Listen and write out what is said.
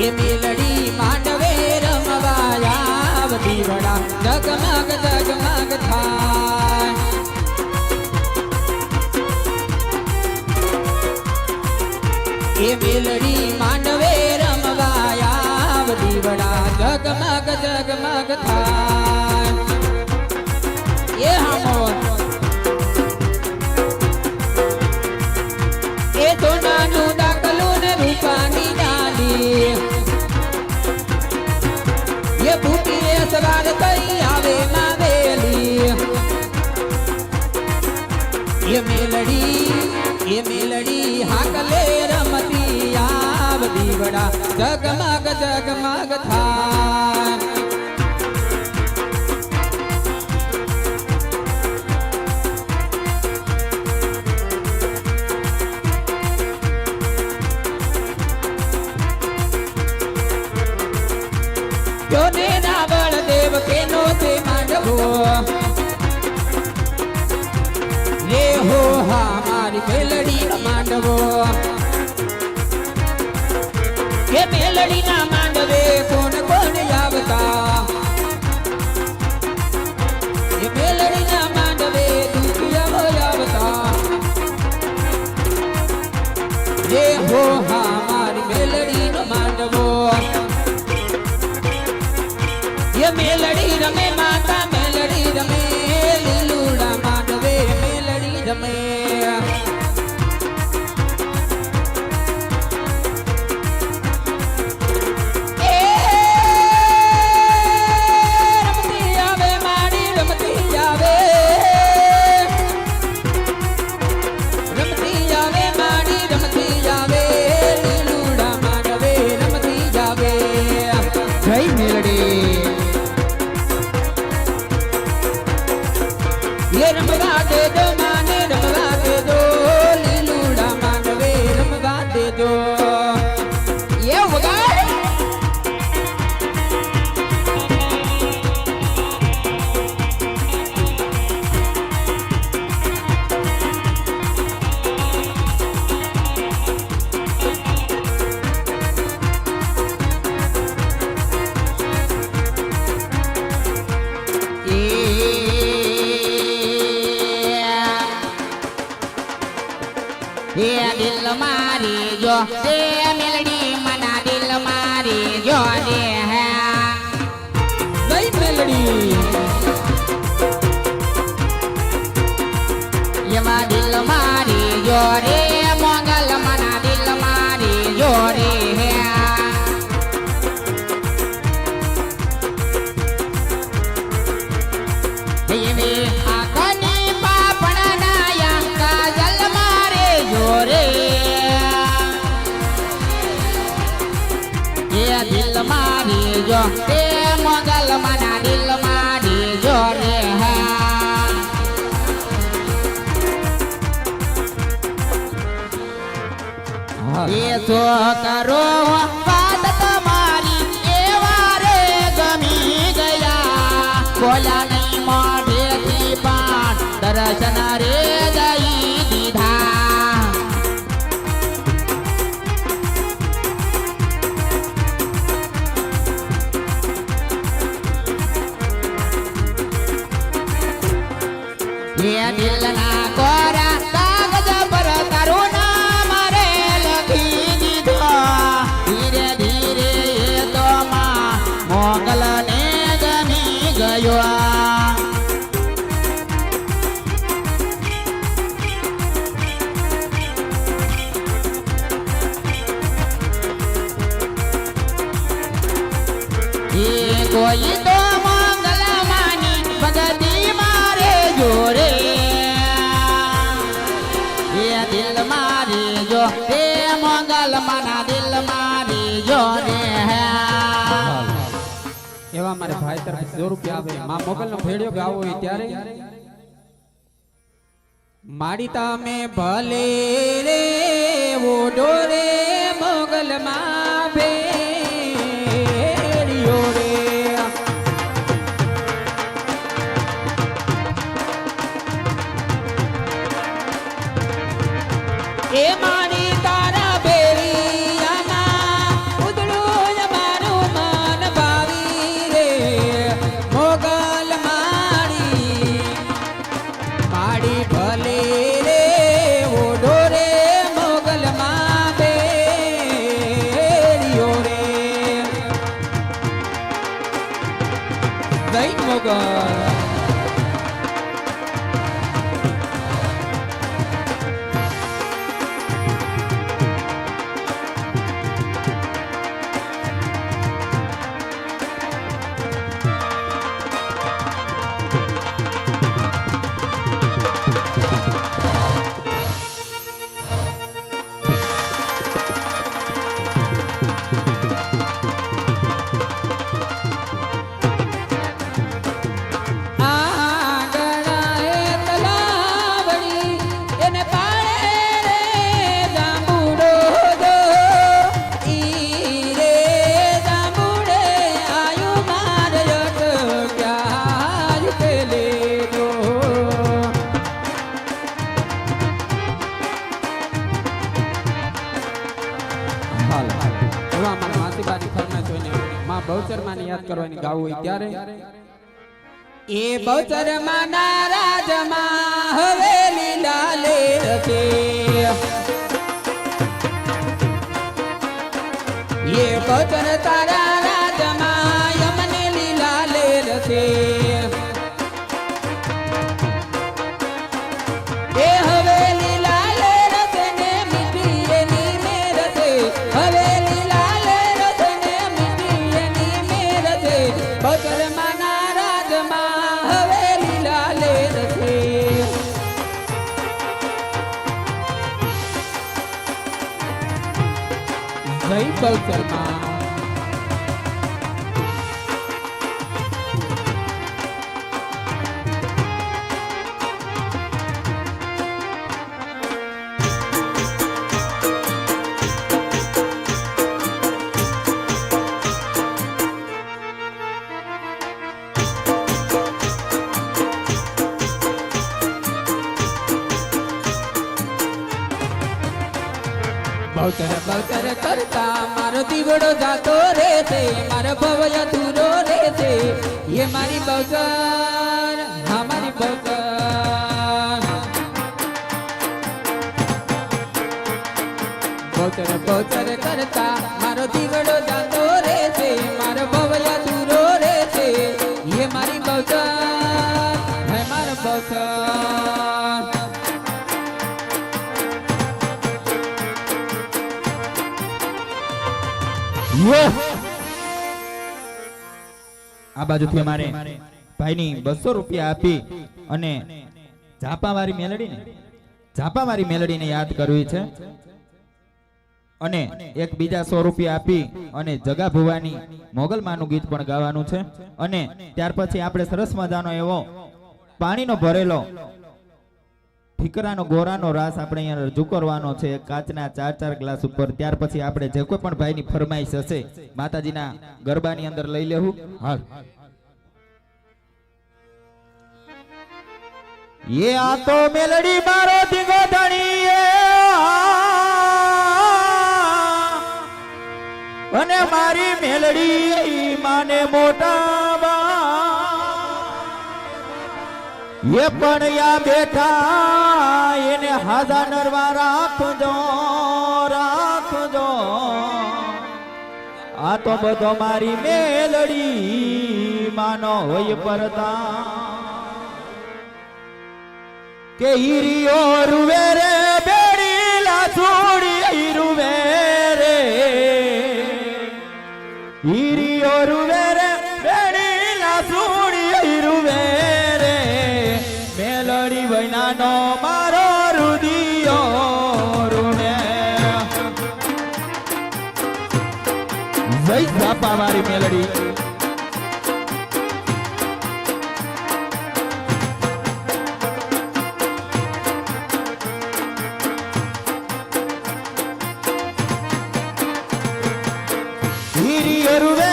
એ મેલડી માંડવે રમવાયા દીવડા જગમગ જગમગ થાય એ મેલડી માંડવે રમવાયા દીવડા જગમગ જગમગ થાય એ હામોર એ સોનાનું ડાકલું ને રૂપાની ડાલી એ બુટીએ સવાર થઈ આવે માવેલી એ મેલડી હાકલે રમતી આવ દીવડા જગમગ જગમગ થાય જોને રાવળ દેવ કેનો તે માંડવો રે હો હા મારી મેલડી માંડવો કે મેલડી ના માંડવે કોણ કોણ આવતા એ મેલડી ના માંડવે દુખિયા આવતા રે હો હા મારી મેલડી નો માંડવો ये मेलड़ी रमे माता मेलड़ी रमे लीलूड़ा मांडवे मेलड़ी रमे रमती आवे माड़ी रमती आवे माड़ी रमती आवे लीलूड़ा मांडवे रमती जावे जय मेलड़ी ये रमवा दे दो माने रमवा दे दो लीलूड़ा मांडवे रमवा दे दो ये वगाड़ दिल मारी जो दे मेलडी मना दिल मारी जो दे है नहीं मेलडी ये मा दिल मारी जो रे मोगल मना दिल मारी जो रे है ये भी आकनी पापड़ा नाया काजल मारे जो रे दिल मारी जो ते मोगल मना दिल मारी जो रे है ये तो करो बात तुम्हारी ये वारे गमी गया बोला नहीं मोढ़े की बात दर्शन रे गई दीधा ये दिल ना कोरा कागज पर करुणा मारे लखी दीधो धीरे धीरे ये तो माँ मोगल ने गमी गयो ये कोई तो मोगल मानी भगती मारे जोरे ये दिल मारी जो ते मोगल मना दिल मारी जो ने है एवा मारे भाई तरफ 100 रुपया आवे मां मोगल नो भेड़ियो गावो ई त्यारे माड़ीता में भले रे वो डोरे मोगल मां भेड़ियो रे ए मारी तारा बेरिया ना उदड़ो મોગલ બહુચરમાને યાદ કરવાની ગાવું હોય ત્યારે એ બહુચરમાના રાજમાં હવે લીલા લેર છે એ બહુચર તારા રાજમાં યમને લીલા લેર છે એ હવે લીલા લેર છે ને મીઠી એની મેર છે હવે બહુચરમાના રાજમાં હવે લીલા લેર છે જય બહુચરમા બહુચર કરતા મારો દીવડો જાતો રે છે મારો ભવય અધૂરો રે છે એ મારી બહુચર હા મારી બહુચર બહુચર કરતા મારો દીવડો જાતો રે છે મારો ભવય અધૂરો રે છે એ મારી બહુચર હે મારો બહુચર આ બાજુથી અમારે ભાઈની 200 રૂપિયા આપી અને ઝાપાવાળી મેલડીને યાદ કરવી છે અને એક બીજા 100 રૂપિયા આપી અને જગા ભુવાની મોગલમાનું ગીત પણ ગાવાનું છે અને ત્યાર પછી આપણે સરસ મજાનો એવો પાણીનો ભરેલો ઠીકરાનો ગોરાનો રાસ આપણે અહીંયા રજૂ કરવાનો છે કાચના 4 ગ્લાસ ઉપર ત્યાર પછી આપણે જે કોઈ પણ ભાઈની ફરમાઈશ હશે માતાજીના ગરબાની અંદર લઈ લેવું હાલ ये आ तो मेलडी मारो दिगो धणी અને મારી મેલડી માને મોટા એ પણ યા બેઠા એને હાજા નરવા રાખજો રાખજો આ તો બધો મારી મેલડી માનો હોય પરદા કે હીરિયો રૂવે રે બેડી લાસુડી રૂવે રે હીરિયો રૂવે રે બેડી લાસુડી રૂવે રે મેલડી વૈનાનો મારો રુદિયો રૂવે જય બાપા મારી મેલડી गिरी रुवे